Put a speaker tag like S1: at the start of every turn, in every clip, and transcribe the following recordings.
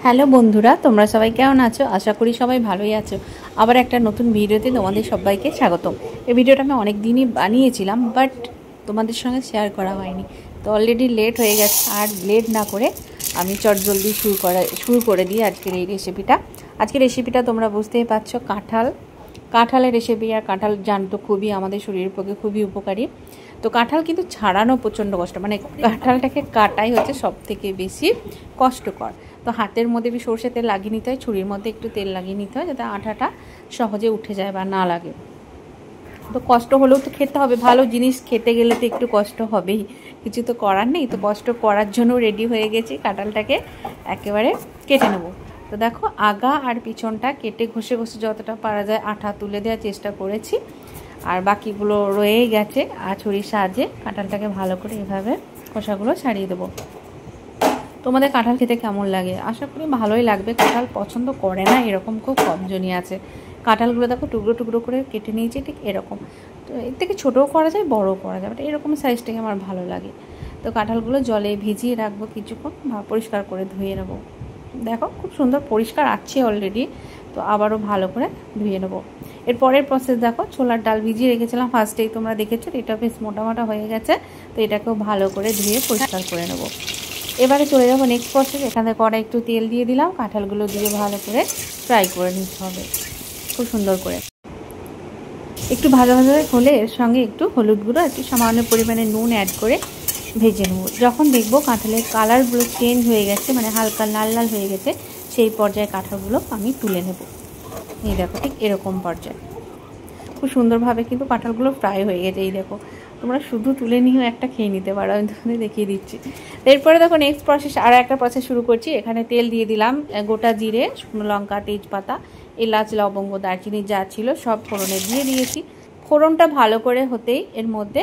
S1: Hello বন্ধুরা, তোমরা সবাই কেমন আছো? আশা করি সবাই ভালোই আছো। আবার একটা নতুন ভিডিওতে তোমাদের সবাইকে স্বাগতম। এই ভিডিওটা আমি অনেক দিনই বানিয়েছিলাম, বাট তোমাদের সঙ্গে শেয়ার করা হয়নি। তো অলরেডি লেট হয়ে গেছে, আর লেট না করে আমি চটজলদি শুরু করে দিই আজকের এই রেসিপিটা। আজকের রেসিপিটা তোমরা বুঝতেই পারছো, কাঁঠালের রেসিপি। আর কাঁঠাল জানতো খুবই আমাদের শরীরের পক্ষে খুবই উপকারী। তো কাঁঠাল কিন্তু ছাড়ানো প্রচণ্ড কষ্ট, মানে কাঁঠালটাকে কাটাই হচ্ছে সব থেকে বেশি কষ্টকর। তো হাতের মধ্যে একটু সরষের তেল লাগিয়ে নিতে হয়, ছুরির মধ্যে একটু তেল লাগিয়ে নিতে হয়, যাতে আঠাটা সহজে উঠে যায় বা না লাগে। তো কষ্ট হলেও তো খেতে হবে, ভালো জিনিস খেতে গেলে তো একটু কষ্ট হবেই, কিছু তো করার নেই। তো কষ্ট করার জন্য রেডি হয়ে গেছি, কাঁঠালটাকে একেবারে কেটে নেব। তো দেখো, আগা আর পিছনটা কেটে ঘষে ঘষে যতটা পারা যায় আঠা তুলে দেওয়ার চেষ্টা করেছি, আর বাকিগুলো রয়ে গেছে। আর ছুরির সাহায্যে কাঁঠালটাকে ভালো করে এভাবে খোসাগুলো ছাড়িয়ে দেবো। তোমাদের কাঁঠাল খেতে কেমন লাগে? আশা করি ভালোই লাগবে। কাঁঠাল পছন্দ করে না এরকম খুব কমজনই আছে। কাঁঠালগুলো দেখো টুকরো টুকরো করে কেটে নিয়েছি, ঠিক এরকম। তো এর থেকে ছোটোও করা যায়, বড়ও করা যায়, বাট এরকম সাইজটাকে আমার ভালো লাগে। তো কাঁঠালগুলো জলে ভিজিয়ে রাখবো কিছুক্ষণ, বা পরিষ্কার করে ধুয়ে নেবো। দেখো খুব সুন্দর পরিষ্কার আছে অলরেডি, তো আবারও ভালো করে ধুয়ে নেবো। এর পরের প্রসেস দেখো, ছোলার ডাল ভিজিয়ে রেখেছিলাম ফার্স্টেই, তোমরা দেখেছো এটা বেশ মোটা মোটা হয়ে গেছে। তো এটাকেও ভালো করে ধুয়ে পরিষ্কার করে নেবো। এবারে চলে যাবো নেক্সট প্রসেস। এখানে কড়াই একটু তেল দিয়ে দিলাম, কাঁঠালগুলো দিয়ে ভালো করে ফ্রাই করে নিতে হবে খুব সুন্দর করে। একটু ভাজা ভাজা হলে এর সঙ্গে একটু হলুদ গুঁড়ো, একটু সামান্য পরিমাণে নুন অ্যাড করে ভেজে নেব। যখন দেখবো কাঁঠালের কালারগুলো চেঞ্জ হয়ে গেছে, মানে হালকা লাল লাল হয়ে গেছে, সেই পর্যায়ে কাঁঠালগুলো আমি তুলে নেব। এই দেখো ঠিক এরকম পর্যায়ে খুব সুন্দরভাবে কিন্তু কাঁঠালগুলো ফ্রাই হয়ে গেছে। এই দেখো, তোমরা শুধু তুলে নিয়েও একটা খেয়ে নিতে পারো, আমি তোমাদের দেখিয়ে দিচ্ছি। এরপরে দেখো নেক্সট প্রসেস, আর একটা প্রসেস শুরু করছি। এখানে তেল দিয়ে দিলাম, গোটা জিরে, শুকনো লঙ্কা, তেজপাতা, এলাচ, লবঙ্গ, দারচিনি যা ছিল সব ফোড়নে দিয়ে দিয়েছি। ফোড়নটা ভালো করে হতেই এর মধ্যে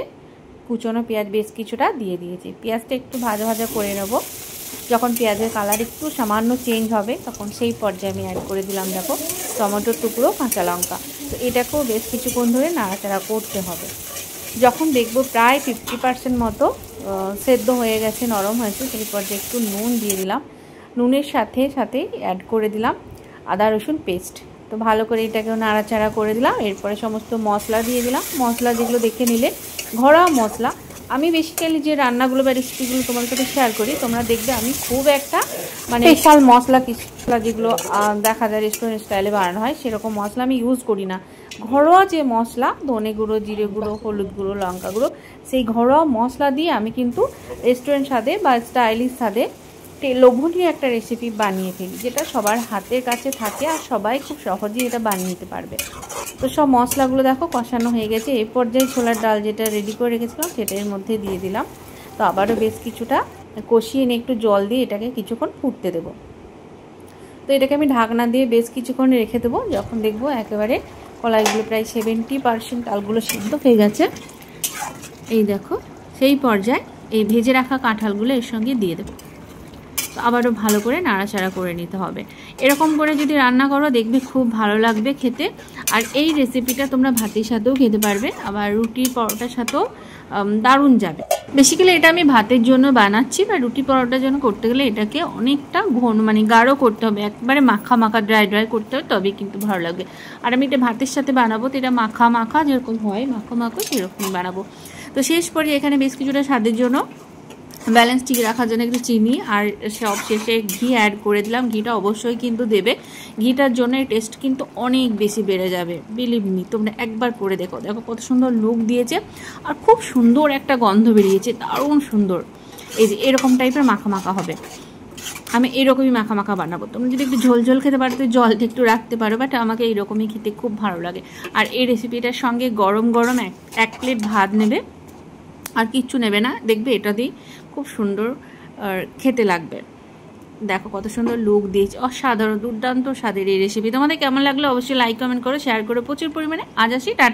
S1: কুচনো পেঁয়াজ বেশ কিছুটা দিয়ে দিয়েছি। পেঁয়াজটা একটু ভাজা ভাজা করে নেবো। যখন পেঁয়াজের কালার একটু সামান্য চেঞ্জ হবে, তখন সেই পর্যায়ে আমি অ্যাড করে দিলাম দেখো টমেটোর টুকরো, কাঁচা লঙ্কা। তো এটাকেও বেশ কিছুক্ষণ ধরে নাড়াচাড়া করতে হবে। যখন দেখবো প্রায় 50% মতো সেদ্ধ হয়ে গেছে, নরম হয়েছে, সেই পর্যায়ে একটু নুন দিয়ে দিলাম। নুনের সাথে সাথেই অ্যাড করে দিলাম আদা রসুন পেস্ট। তো ভালো করে এটাকেও নাড়াচাড়া করে দিলাম। এরপরে সমস্ত মশলা দিয়ে দিলাম। মশলা যেগুলো দেখে নিলে ঘরোয়া মশলা। আমি বেসিক্যালি যে রান্নাগুলো বা রেসিপিগুলো তোমার সাথে শেয়ার করি, তোমরা দেখবে আমি খুব একটা মানে স্পেশাল মশলা যেগুলো দেখা যায় রেস্টুরেন্ট স্টাইলে বানানো হয়, সেরকম মশলা আমি ইউজ করি না। ঘরোয়া যে মশলা, ধনে গুঁড়ো, জিরে গুঁড়ো, হলুদ গুঁড়ো, লঙ্কা গুঁড়ো, সেই ঘরোয়া মশলা দিয়ে আমি কিন্তু রেস্টুরেন্ট স্বাদে বা স্টাইলিশ স্বাদে লোভনীয় একটা রেসিপি বানিয়ে ফেলি, যেটা সবার হাতের কাছে থাকে আর সবাই খুব সহজেই এটা বানিয়ে নিতে পারবে। তো সব মশলাগুলো দেখো কষানো হয়ে গেছে। এই পর্যায়ে ছোলার ডাল যেটা রেডি করে রেখেছিলাম সেটা এর মধ্যে দিয়ে দিলাম। তো আবারও বেশ কিছুটা কষিয়ে নিয়ে একটু জল দিয়ে এটাকে কিছুক্ষণ ফুটতে দেবো। তো এটাকে আমি ঢাকনা দিয়ে বেশ কিছুক্ষণ রেখে দেবো। যখন দেখবো একেবারে কলাইগুলো প্রায় 70% ডালগুলো সিদ্ধ হয়ে গেছে, এই দেখো সেই পর্যায়ে এই ভেজে রাখা কাঁঠালগুলো এর সঙ্গে দিয়ে দেবো। তো আবারও ভালো করে নাড়াচাড়া করে নিতে হবে। এরকম করে যদি রান্না করো দেখবে খুব ভালো লাগবে খেতে। আর এই রেসিপিটা তোমরা ভাতের সাথেও খেতে পারবে, আবার রুটি পরোটার সাথেও দারুণ যাবে। বেসিক্যালি এটা আমি ভাতের জন্য বানাচ্ছি, বা রুটি পরোটার জন্য করতে গেলে এটাকে অনেকটা ঘন মানে গাঢ় করতে হবে, একবারে মাখা মাখা ড্রাই ড্রাই করতে হবে, তবে কিন্তু ভালো লাগবে। আর আমি এটা ভাতের সাথে বানাবো, তো এটা মাখা মাখা যেরকম হয় মাখো মাখো সেরকমই বানাবো। তো শেষ পর্যায়ে এখানে বেশ কিছুটা স্বাদের জন্য ব্যালেন্স ঠিক রাখার জন্য একটু চিনি আর সব শেষে ঘি অ্যাড করে দিলাম। ঘিটা অবশ্যই কিন্তু দেবে, ঘিটার জন্য টেস্ট কিন্তু অনেক বেশি বেড়ে যাবে, বিলিভ মি। তোমরা একবার করে দেখো, দেখো কত সুন্দর লুক দিয়েছে আর খুব সুন্দর একটা গন্ধ বেরিয়েছে, দারুণ সুন্দর। এই যে এরকম টাইপের মাখা মাখা হবে, আমি এরকমই মাখা মাখা বানাবো। তোমরা যদি একটু ঝোল ঝোল খেতে পারো তো জলটা একটু রাখতে পারো, বাট আমাকে এইরকমই খেতে খুব ভালো লাগে। আর এই রেসিপিটার সঙ্গে গরম গরম এক প্লেট ভাত নেবে, আর কিচ্ছু নেবে না, দেখবে এটা দিয়ে খুব সুন্দর খেতে লাগবে। দেখো কত সুন্দর লুক দিয়েছে, অসাধারণ দুর্দান্ত স্বাদের এই রেসিপি। তোমাদের কেমন লাগলো অবশ্যই লাইক কমেন্ট করো, শেয়ার করো প্রচুর পরিমাণে। আজ আসি, টাটা।